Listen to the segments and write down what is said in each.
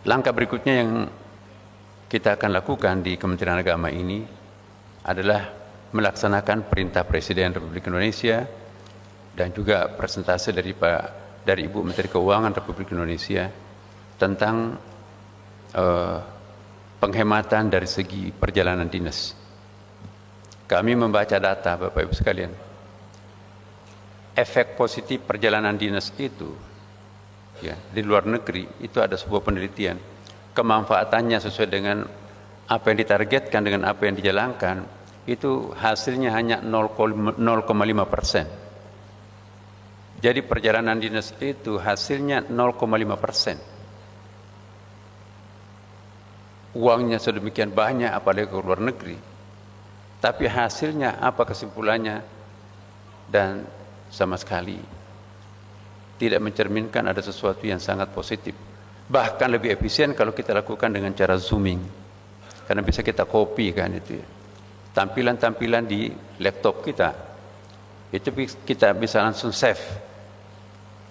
Langkah berikutnya yang kita akan lakukan di Kementerian Agama ini adalah melaksanakan perintah Presiden Republik Indonesia dan juga presentase dari Ibu Menteri Keuangan Republik Indonesia tentang penghematan dari segi perjalanan dinas. Kami membaca data, Bapak Ibu sekalian. Efek positif perjalanan dinas itu ya, di luar negeri itu ada sebuah penelitian, kemanfaatannya sesuai dengan apa yang ditargetkan dengan apa yang dijalankan itu hasilnya hanya 0,5%. Jadi perjalanan dinas itu hasilnya 0,5%. Uangnya sedemikian banyak apalagi ke luar negeri, tapi hasilnya apa kesimpulannya? Dan sama sekali tidak mencerminkan ada sesuatu yang sangat positif. Bahkan lebih efisien kalau kita lakukan dengan cara zooming, karena bisa kita copy kan itu ya. Tampilan-tampilan di laptop kita itu kita bisa langsung save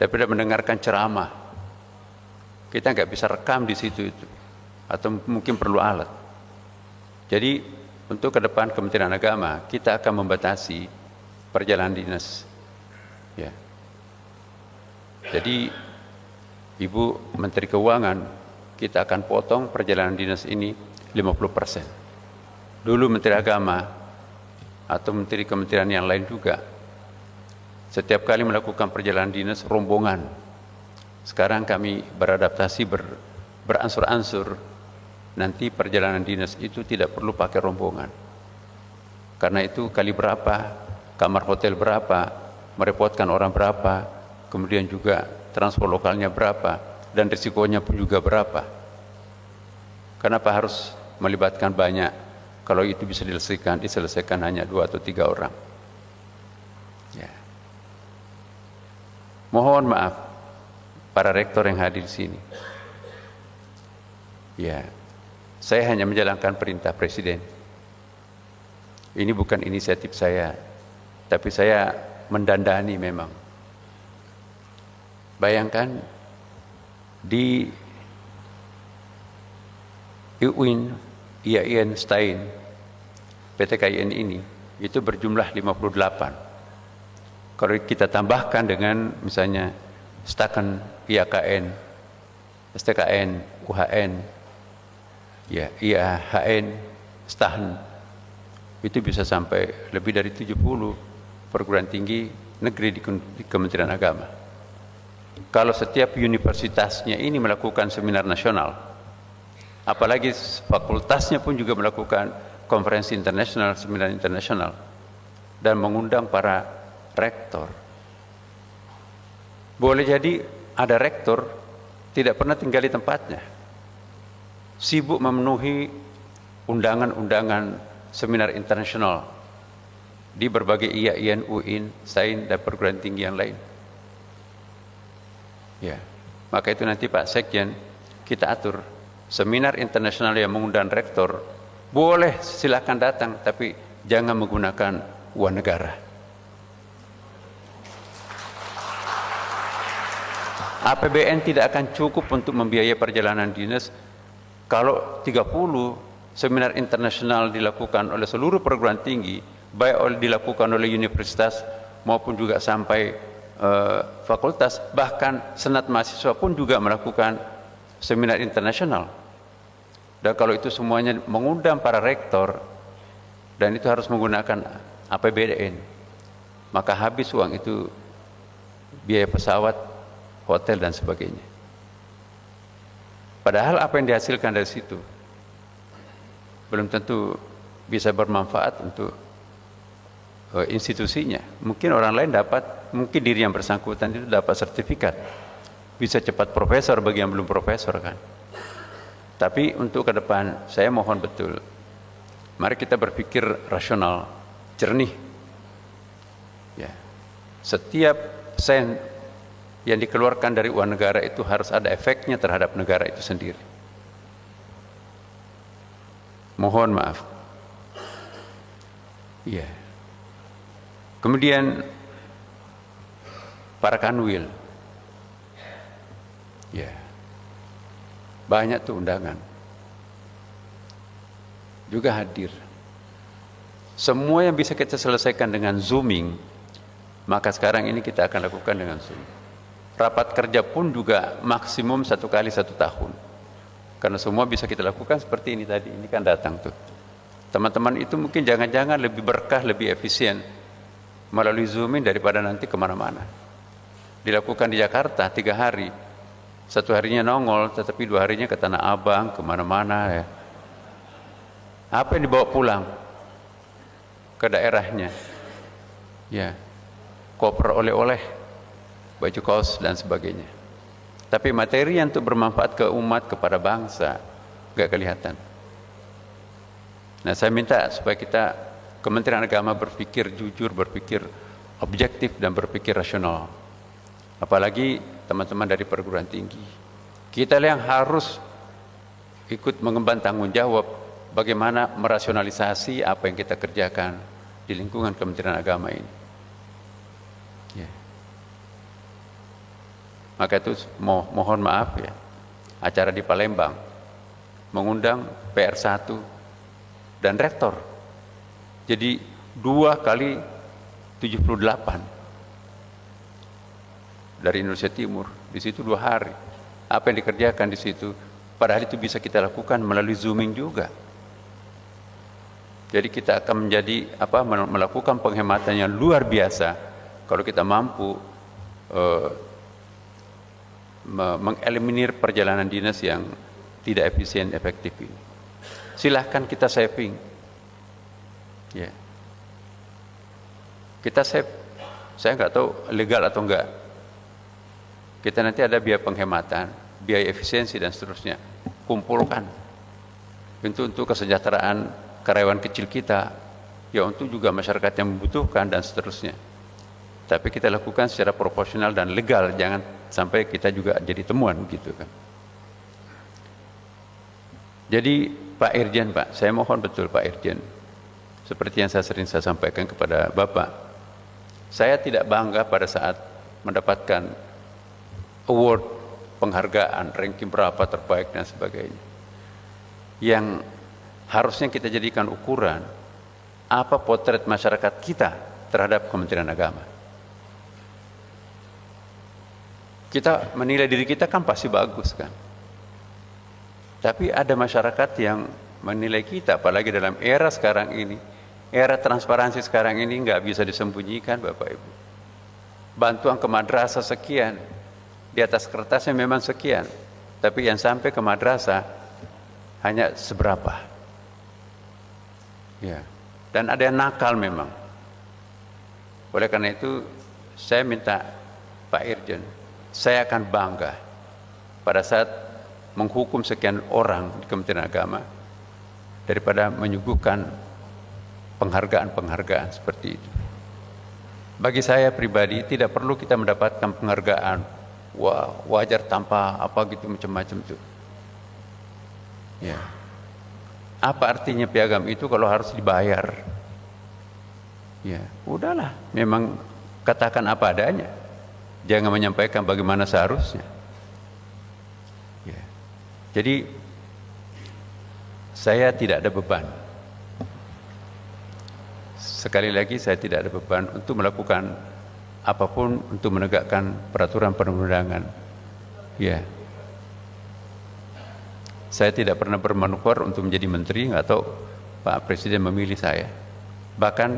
daripada mendengarkan ceramah. Kita nggak bisa rekam di situ itu, atau mungkin perlu alat. Jadi untuk ke depan Kementerian Agama kita akan membatasi perjalanan dinas. Ya. Jadi Ibu Menteri Keuangan, kita akan potong perjalanan dinas ini 50%. Dulu Menteri Agama atau Menteri Kementerian yang lain juga setiap kali melakukan perjalanan dinas rombongan. Sekarang kami beradaptasi beransur-ansur, nanti perjalanan dinas itu tidak perlu pakai rombongan. Karena itu kali berapa, kamar hotel berapa, merepotkan orang berapa, kemudian juga transport lokalnya berapa, dan risikonya pun juga berapa. Kenapa harus melibatkan banyak kalau itu bisa diselesaikan hanya 2 atau 3 orang? Ya. Mohon maaf para rektor yang hadir di sini. Ya, saya hanya menjalankan perintah Presiden. Ini bukan inisiatif saya, tapi saya mendandani memang. Bayangkan di UIN, IAIN, STAIN, PTKIN ini itu berjumlah 58. Kalau kita tambahkan dengan misalnya STAKN, IAKN, STKN, UHN, ya, IAHN, STAHN, itu bisa sampai lebih dari 70 perguruan tinggi negeri di Kementerian Agama. Kalau setiap universitasnya ini melakukan seminar nasional, apalagi fakultasnya pun juga melakukan konferensi internasional, seminar internasional, dan mengundang para rektor. Boleh jadi ada rektor tidak pernah tinggal di tempatnya, sibuk memenuhi undangan-undangan seminar internasional di berbagai IAIN, UIN, STAIN, dan perguruan tinggi yang lain. Ya, maka itu nanti Pak Sekjen kita atur seminar internasional yang mengundang rektor, boleh silakan datang, tapi jangan menggunakan uang negara. APBN tidak akan cukup untuk membiayai perjalanan dinas kalau 30 seminar internasional dilakukan oleh seluruh perguruan tinggi, baik dilakukan oleh universitas maupun juga sampai fakultas, bahkan senat mahasiswa pun juga melakukan seminar internasional. Dan kalau itu semuanya mengundang para rektor dan itu harus menggunakan APBN, maka habis uang itu, biaya pesawat, hotel dan sebagainya. Padahal apa yang dihasilkan dari situ belum tentu bisa bermanfaat untuk institusinya. Mungkin orang lain dapat, mungkin diri yang bersangkutan itu dapat sertifikat, bisa cepat profesor bagi yang belum profesor kan. Tapi untuk ke depan saya mohon betul, mari kita berpikir rasional, jernih. Ya, setiap sen yang dikeluarkan dari uang negara itu harus ada efeknya terhadap negara itu sendiri. Mohon maaf. Iya. Kemudian para kanwil. Ya. banyak tuh undangan. Juga hadir. Semua yang bisa kita selesaikan dengan Zooming, maka sekarang ini kita akan lakukan dengan Zoom. Rapat kerja pun juga maksimum 1 kali 1 tahun. Karena semua bisa kita lakukan seperti ini tadi. Ini kan datang tuh. Teman-teman itu mungkin jangan-jangan lebih berkah, lebih efisien melalui Zooming daripada nanti kemana-mana. Dilakukan di Jakarta 3 hari. 1 harinya nongol, tetapi 2 harinya ke Tanah Abang, kemana-mana ya. Apa yang dibawa pulang ke daerahnya? Ya, koper oleh-oleh, baju kaos dan sebagainya. Tapi materi yang untuk bermanfaat ke umat, kepada bangsa, gak kelihatan. Nah, saya minta supaya kita, Kementerian Agama, berpikir jujur, berpikir objektif dan berpikir rasional. Apalagi teman-teman dari perguruan tinggi. Kita yang harus ikut mengemban tanggung jawab bagaimana merasionalisasi apa yang kita kerjakan di lingkungan Kementerian Agama ini. Ya. Maka itu mohon maaf ya, acara di Palembang mengundang PR1 dan rektor. Jadi 2 kali 78 dari Indonesia Timur. Di situ 2 hari. Apa yang dikerjakan di situ, padahal itu bisa kita lakukan melalui Zooming juga. Jadi kita akan melakukan penghematan yang luar biasa kalau kita mampu mengeliminir perjalanan dinas yang tidak efisien efektif ini. Silahkan kita saving, ya. Kita save. Saya nggak tahu legal atau enggak. Kita nanti ada biaya penghematan, biaya efisiensi dan seterusnya. Kumpulkan untuk kesejahteraan karyawan kecil kita, ya untuk juga masyarakat yang membutuhkan dan seterusnya. Tapi kita lakukan secara proporsional dan legal, jangan sampai kita juga jadi temuan gitu kan. Jadi Pak Irjen, Pak, saya mohon betul Pak Irjen, seperti yang saya sering sampaikan kepada Bapak, saya tidak bangga pada saat mendapatkan award, penghargaan, ranking berapa terbaik dan sebagainya. Yang harusnya kita jadikan ukuran apa potret masyarakat kita terhadap Kementerian Agama. Kita menilai diri kita kan pasti bagus kan. Tapi ada masyarakat yang menilai kita, apalagi dalam era sekarang ini, era transparansi sekarang ini nggak bisa disembunyikan Bapak Ibu. Bantuan ke madrasah sekian, di atas kertasnya memang sekian, tapi yang sampai ke madrasah hanya seberapa. Ya, dan ada yang nakal memang. Oleh karena itu, saya minta Pak Irjen, saya akan bangga pada saat menghukum sekian orang di Kementerian Agama daripada menyuguhkan penghargaan-penghargaan seperti itu. Bagi saya pribadi tidak perlu kita mendapatkan penghargaan, wah wajar tanpa apa gitu macam-macam itu. Ya. Apa artinya piagam itu kalau harus dibayar? Ya, udahlah, memang katakan apa adanya. Jangan menyampaikan bagaimana seharusnya. Ya. Jadi saya tidak ada beban. Sekali lagi saya tidak ada beban untuk melakukan apapun untuk menegakkan peraturan perundang-undangan. Ya. Saya tidak pernah bermanuver untuk menjadi menteri atau Pak Presiden memilih saya. Bahkan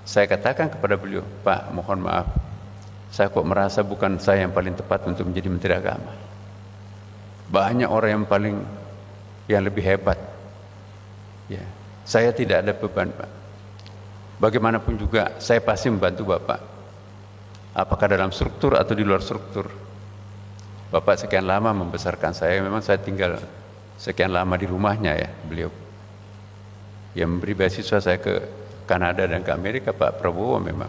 saya katakan kepada beliau, Pak, mohon maaf, saya kok merasa bukan saya yang paling tepat untuk menjadi Menteri Agama. Banyak orang yang lebih hebat. Ya, saya tidak ada beban, Pak. Bagaimanapun juga saya pasti membantu Bapak. Apakah dalam struktur atau di luar struktur. Bapak sekian lama membesarkan saya, memang saya tinggal sekian lama di rumahnya ya, beliau. Yang memberi beasiswa saya ke Kanada dan ke Amerika Pak Prabowo memang.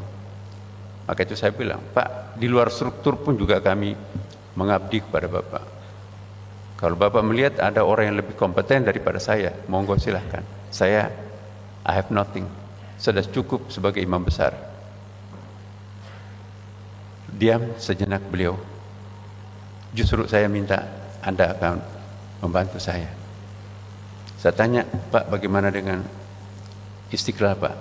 Maka itu saya bilang, Pak, di luar struktur pun juga kami mengabdi kepada Bapak. Kalau Bapak melihat ada orang yang lebih kompeten daripada saya, monggo silahkan. Saya, I have nothing. Sudah cukup sebagai imam besar. Diam sejenak beliau. Justru saya minta Anda akan membantu saya. Saya tanya, Pak, bagaimana dengan Istiqlal, Pak?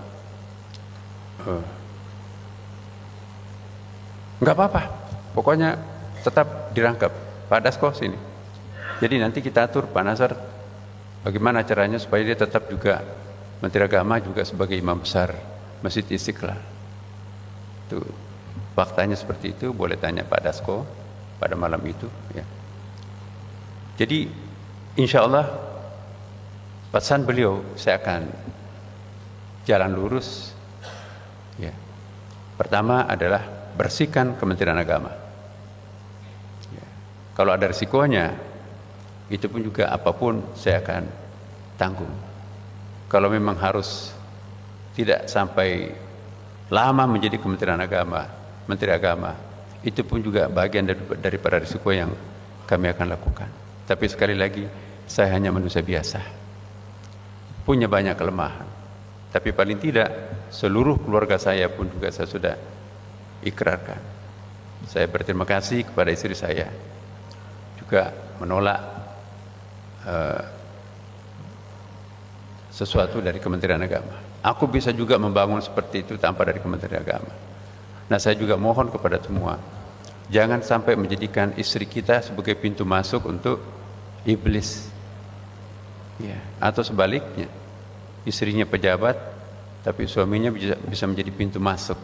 Enggak apa-apa, pokoknya tetap dirangkap. Pak Dasko sini. Jadi nanti kita atur Pak Nasar bagaimana caranya supaya dia tetap juga Menteri Agama juga sebagai imam besar Masjid Istiqlal. Itu faktanya seperti itu, boleh tanya Pak Dasko pada malam itu ya. Jadi insya Allah pesan beliau saya akan jalan lurus ya. Pertama adalah bersihkan Kementerian Agama ya. Kalau ada risikonya itu pun juga apapun saya akan tanggung. Kalau memang harus tidak sampai lama menjadi Kementerian Agama, Menteri Agama, itu pun juga bagian daripada risiko yang kami akan lakukan. Tapi sekali lagi, saya hanya manusia biasa, punya banyak kelemahan. Tapi paling tidak, seluruh keluarga saya pun juga saya sudah ikrarkan. Saya berterima kasih kepada istri saya, juga menolak sesuatu dari Kementerian Agama. Aku bisa juga membangun seperti itu tanpa dari Kementerian Agama. Nah, saya juga mohon kepada semua, jangan sampai menjadikan istri kita sebagai pintu masuk untuk iblis ya. Atau sebaliknya, istrinya pejabat tapi suaminya bisa menjadi pintu masuk.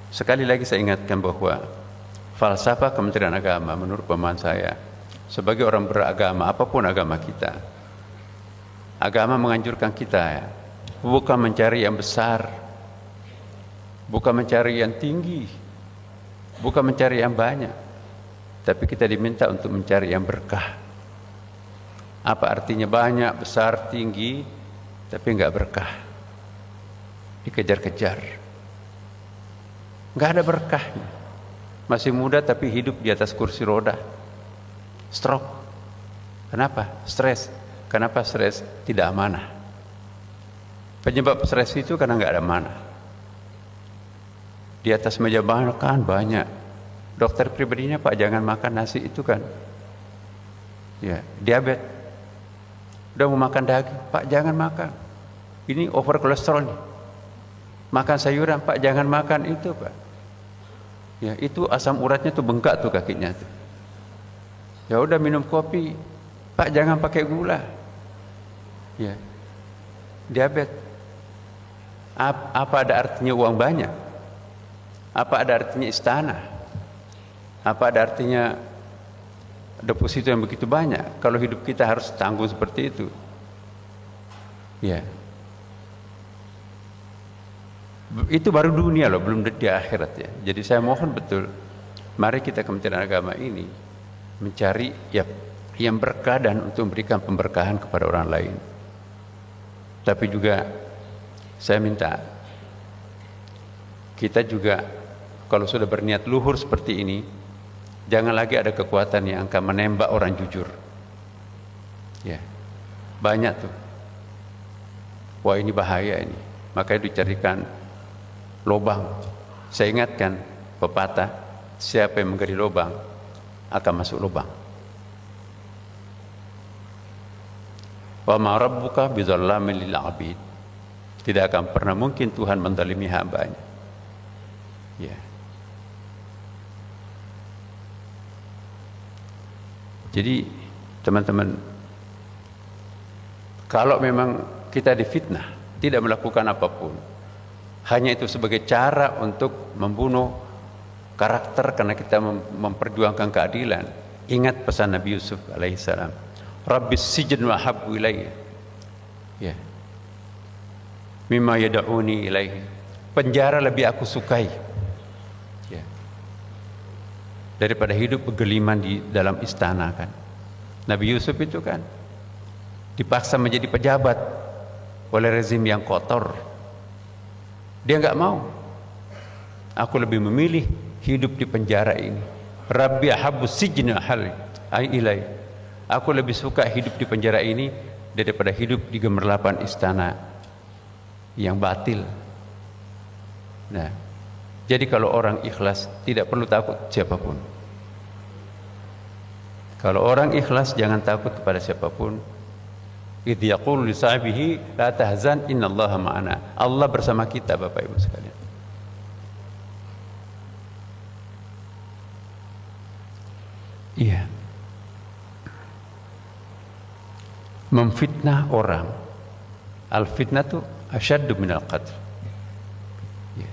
Sekali lagi saya ingatkan bahwa falsafah Kementerian Agama menurut pemahaman saya, sebagai orang beragama, apapun agama kita, agama menganjurkan kita ya, bukan mencari yang besar, bukan mencari yang tinggi, bukan mencari yang banyak, tapi kita diminta untuk mencari yang berkah. Apa artinya banyak, besar, tinggi, tapi enggak berkah, dikejar-kejar, enggak ada berkahnya. Masih muda tapi hidup di atas kursi roda, stroke. Kenapa? Stres. Kenapa stres? Tidak amanah. Penyebab stres itu karena enggak ada amanah. Di atas meja makan banyak, dokter pribadinya, Pak jangan makan nasi itu kan ya, diabetes. Udah mau makan daging, Pak jangan makan, ini over kolesterol nih. Makan sayuran, Pak jangan makan itu, Pak ya, itu asam uratnya tuh bengkak tuh kakinya tuh. Ya udah minum kopi, Pak jangan pakai gula ya, diabetes. Apa ada artinya uang banyak? Apa ada artinya istana? Apa ada artinya deposito yang begitu banyak kalau hidup kita harus tanggung seperti itu ya. Itu baru dunia loh, belum di akhirat ya. Jadi saya mohon betul, mari kita Kementerian Agama ini mencari ya, yang berkah dan untuk memberikan pemberkahan kepada orang lain. Tapi juga saya minta kita juga kalau sudah berniat luhur seperti ini, jangan lagi ada kekuatan yang akan menembak orang jujur ya. Banyak tuh, wah ini bahaya ini, makanya dicarikan lubang. Saya ingatkan pepatah, siapa yang menggali lubang akan masuk lubang. Wa ma rabbuka bizallamin lil abid. Tidak akan pernah mungkin Tuhan menzalimi hambanya ya. Jadi teman-teman, kalau memang kita difitnah, tidak melakukan apapun, hanya itu sebagai cara untuk membunuh karakter karena kita memperjuangkan keadilan, ingat pesan Nabi Yusuf alaihissalam, Rabbis sijnu ahabbu ilayya ya, mimma yad'uni ilaihi. Penjara lebih aku sukai ya, daripada hidup bergeliman di dalam istana kan. Nabi Yusuf itu kan dipaksa menjadi pejabat oleh rezim yang kotor. Dia enggak mau. Aku lebih memilih hidup di penjara ini. Rabbi ahabbu sijna hal ilai. Aku lebih suka hidup di penjara ini daripada hidup di gemerlapan istana yang batil. Nah, jadi kalau orang ikhlas tidak perlu takut siapapun. Kalau orang ikhlas jangan takut kepada siapapun. Idh yaqulu li sahibihi la tahzan innallaha ma'ana. Allah bersama kita, Bapak Ibu sekalian. Iya. Memfitnah orang. Al-fitnah itu asyaddu minal qatl. Ya.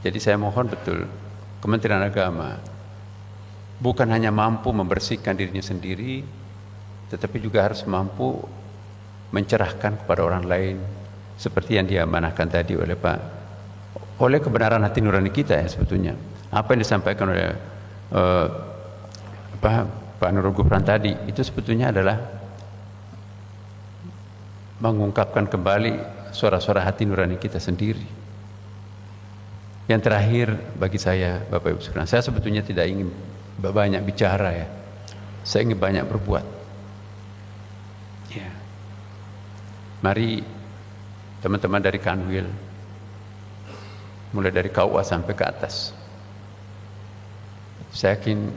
Jadi saya mohon betul Kementerian Agama bukan hanya mampu membersihkan dirinya sendiri, tetapi juga harus mampu mencerahkan kepada orang lain seperti yang diamanahkan tadi oleh oleh kebenaran hati nurani kita ya sebetulnya. Apa yang disampaikan oleh Pak Nurul Gufran tadi itu sebetulnya adalah mengungkapkan kembali suara-suara hati nurani kita sendiri. Yang terakhir bagi saya, Bapak Ibu sekalian, saya sebetulnya tidak ingin banyak bicara ya. Saya ingin banyak berbuat. Ya. Mari teman-teman dari Kanwil, mulai dari KUA sampai ke atas. Saya yakin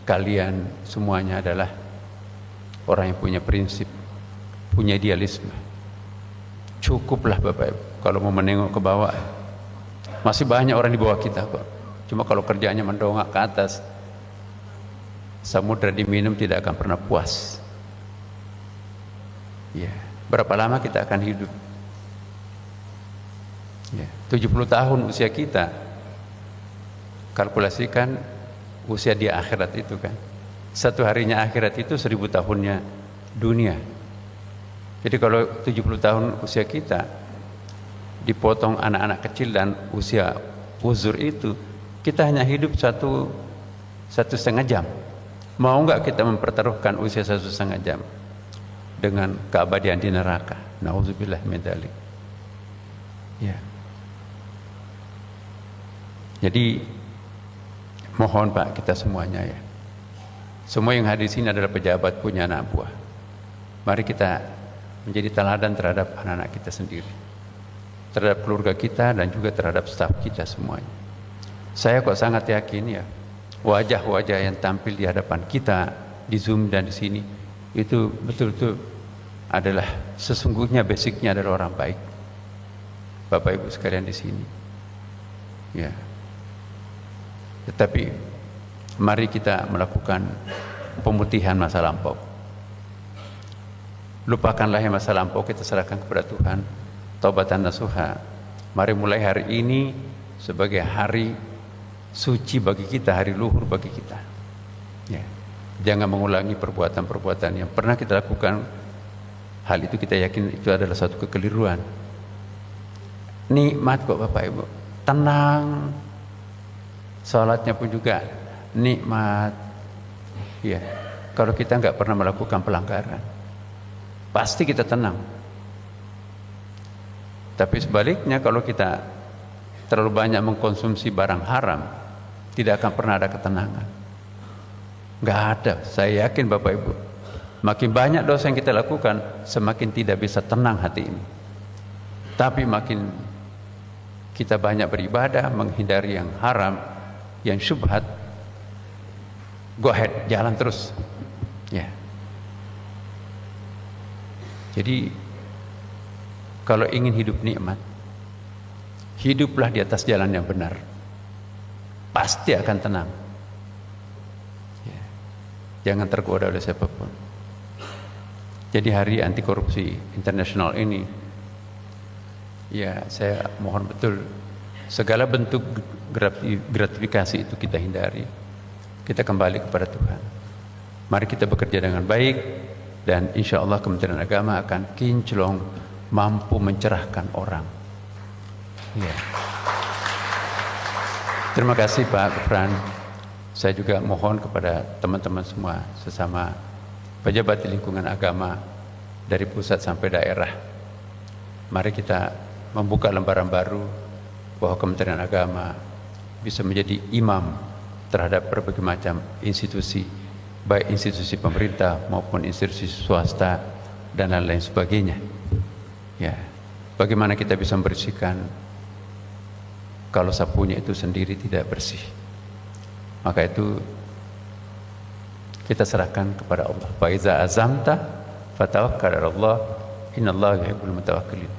kalian semuanya adalah orang yang punya prinsip, punya idealisme. Cukuplah Bapak Ibu kalau mau menengok ke bawah. Masih banyak orang di bawah kita kok. Cuma kalau kerjanya mendongak ke atas, samudra diminum tidak akan pernah puas. Ya, berapa lama kita akan hidup? Ya, 70 tahun usia kita. Kalkulasikan usia di akhirat itu kan. Satu harinya akhirat itu 1000 tahunnya dunia. Jadi kalau 70 tahun usia kita dipotong anak-anak kecil dan usia uzur itu, kita hanya hidup satu setengah jam. Mau nggak kita mempertaruhkan usia 1,5 jam dengan keabadian di neraka? Nauzubillah min dzalik. Ya. Jadi mohon Pak kita semuanya ya. Semua yang hadir di sini adalah pejabat punya anak buah. Mari kita menjadi teladan terhadap anak-anak kita sendiri, terhadap keluarga kita dan juga terhadap staf kita semuanya. Saya kok sangat yakin ya, wajah-wajah yang tampil di hadapan kita di Zoom dan di sini itu betul-betul adalah sesungguhnya basicnya adalah orang baik. Bapak Ibu sekalian di sini. Ya. Tetapi mari kita melakukan pemutihan masa lampau. Lupakanlah yang masa lampau, kita serahkan kepada Tuhan. Taubatan nasuha. Mari mulai hari ini sebagai hari suci bagi kita, hari luhur bagi kita. Ya. Jangan mengulangi perbuatan-perbuatan yang pernah kita lakukan. Hal itu kita yakin itu adalah satu kekeliruan. Nikmat kok Bapak Ibu, tenang. Salatnya pun juga nikmat. Ya. Kalau kita nggak pernah melakukan pelanggaran, pasti kita tenang. Tapi sebaliknya kalau kita terlalu banyak mengkonsumsi barang haram, tidak akan pernah ada ketenangan. Nggak ada. Saya yakin Bapak Ibu, makin banyak dosa yang kita lakukan, semakin tidak bisa tenang hati ini. Tapi makin kita banyak beribadah, menghindari yang haram, yang syubhat, go ahead, jalan terus. Ya. Jadi kalau ingin hidup nikmat, hiduplah di atas jalan yang benar. Pasti akan tenang. Ya. Jangan tergoda oleh siapapun. Jadi hari anti korupsi internasional ini, ya saya mohon betul segala bentuk gratifikasi itu kita hindari. Kita kembali kepada Tuhan. Mari kita bekerja dengan baik dan insya Allah Kementerian Agama akan kinclong mampu mencerahkan orang. Ya. Terima kasih Pak Gufran. Saya juga mohon kepada teman-teman semua sesama pejabat di lingkungan agama dari pusat sampai daerah. Mari kita membuka lembaran baru bahwa Kementerian Agama bisa menjadi imam terhadap berbagai macam institusi, baik institusi pemerintah maupun institusi swasta dan lain-lain sebagainya. Ya, bagaimana kita bisa membersihkan kalau sapunya itu sendiri tidak bersih? Maka itu kita serahkan kepada Allah. Fa iza azamta fatawakkal 'ala Allah, innallaha yuhibbul mutawakkilin.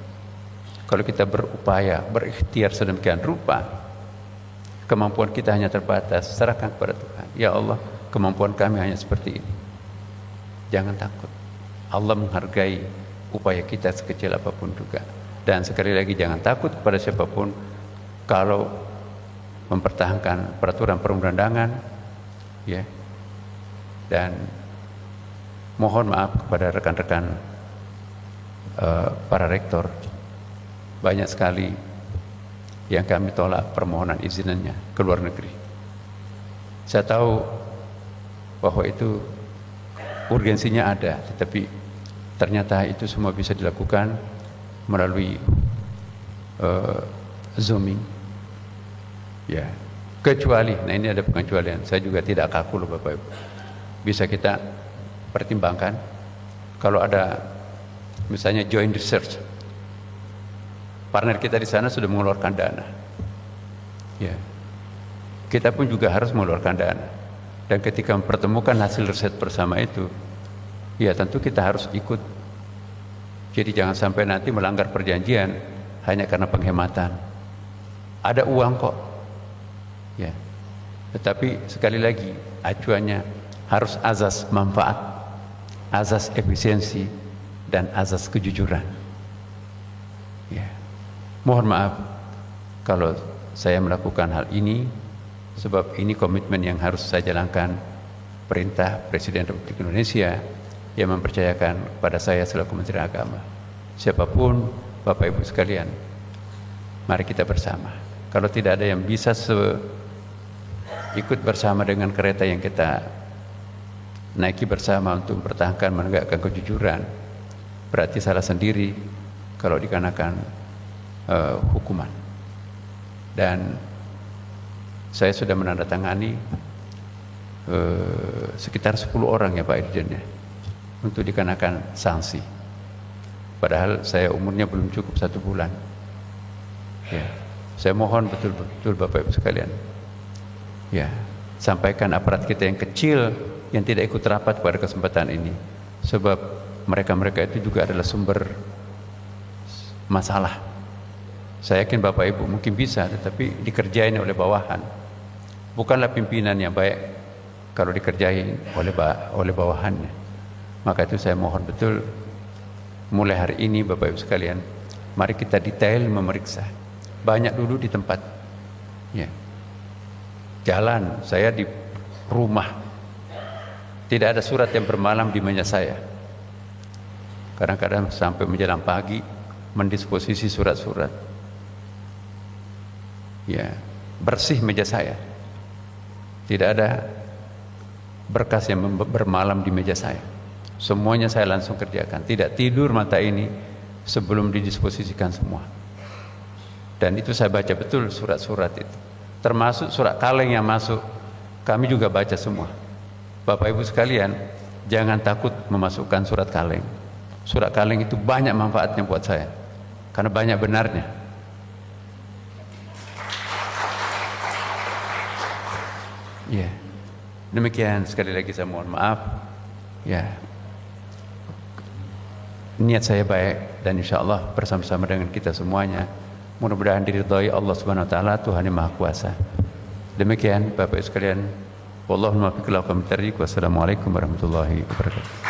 Kalau kita berupaya, berikhtiar sedemikian rupa, kemampuan kita hanya terbatas, serahkan kepada Tuhan. Ya Allah, kemampuan kami hanya seperti ini. Jangan takut. Allah menghargai upaya kita sekecil apapun juga. Dan sekali lagi, jangan takut kepada siapapun kalau mempertahankan peraturan perundang-undangan, ya. Dan mohon maaf kepada rekan-rekan para rektor, banyak sekali yang kami tolak permohonan izinannya ke luar negeri. Saya tahu bahwa itu urgensinya ada, tetapi ternyata itu semua bisa dilakukan melalui zooming, ya. Kecuali, nah ini ada pengecualian, saya juga tidak kaku loh Bapak Ibu. Bisa kita pertimbangkan kalau ada misalnya joint research, partner kita di sana sudah mengeluarkan dana, ya, kita pun juga harus mengeluarkan dana. Dan ketika mempertemukan hasil riset bersama itu, ya tentu kita harus ikut. Jadi jangan sampai nanti melanggar perjanjian hanya karena penghematan. Ada uang kok, ya. Tetapi sekali lagi acuannya harus azas manfaat, azas efisiensi, dan azas kejujuran. Ya. Mohon maaf kalau saya melakukan hal ini, sebab ini komitmen yang harus saya jalankan, perintah Presiden Republik Indonesia yang mempercayakan kepada saya selaku Menteri Agama. Siapapun Bapak Ibu sekalian, mari kita bersama. Kalau tidak ada yang bisa ikut bersama dengan kereta yang kita naiki bersama untuk mempertahankan menegakkan kejujuran, berarti salah sendiri kalau dikenakan hukuman. Dan saya sudah menandatangani sekitar 10 orang ya Pak Irjen ya, untuk dikenakan sanksi. Padahal saya umurnya belum cukup 1 bulan. Ya, saya mohon betul-betul Bapak Ibu sekalian, ya, sampaikan aparat kita yang kecil yang tidak ikut rapat pada kesempatan ini, sebab mereka-mereka itu juga adalah sumber masalah. Saya yakin Bapak Ibu mungkin bisa, tetapi dikerjain oleh bawahan. Bukanlah pimpinan yang baik kalau dikerjain oleh bawahannya. Maka itu saya mohon betul, mulai hari ini Bapak Ibu sekalian, mari kita detail memeriksa. Banyak dulu di tempat, ya. Jalan, saya di rumah, tidak ada surat yang bermalam di meja saya. Kadang-kadang sampai menjelang pagi mendisposisi surat-surat, ya, bersih meja saya. Tidak ada berkas yang bermalam di meja saya. Semuanya saya langsung kerjakan. Tidak tidur mata ini sebelum didisposisikan semua. Dan itu saya baca betul surat-surat itu. Termasuk surat kaleng yang masuk, kami juga baca semua. Bapak Ibu sekalian, jangan takut memasukkan surat kaleng. Surat kaleng itu banyak manfaatnya buat saya, karena banyak benarnya. Ya, demikian, sekali lagi saya mohon maaf. Ya, niat saya baik, dan insya Allah bersama-sama dengan kita semuanya, mudah-mudahan diridhai Allah Subhanahu Wa Taala, Tuhan yang Maha Kuasa. Demikian Bapak Ibu sekalian, wallahul muwaffiq ila aqwamit thariq. Wassalamualaikum warahmatullahi wabarakatuh.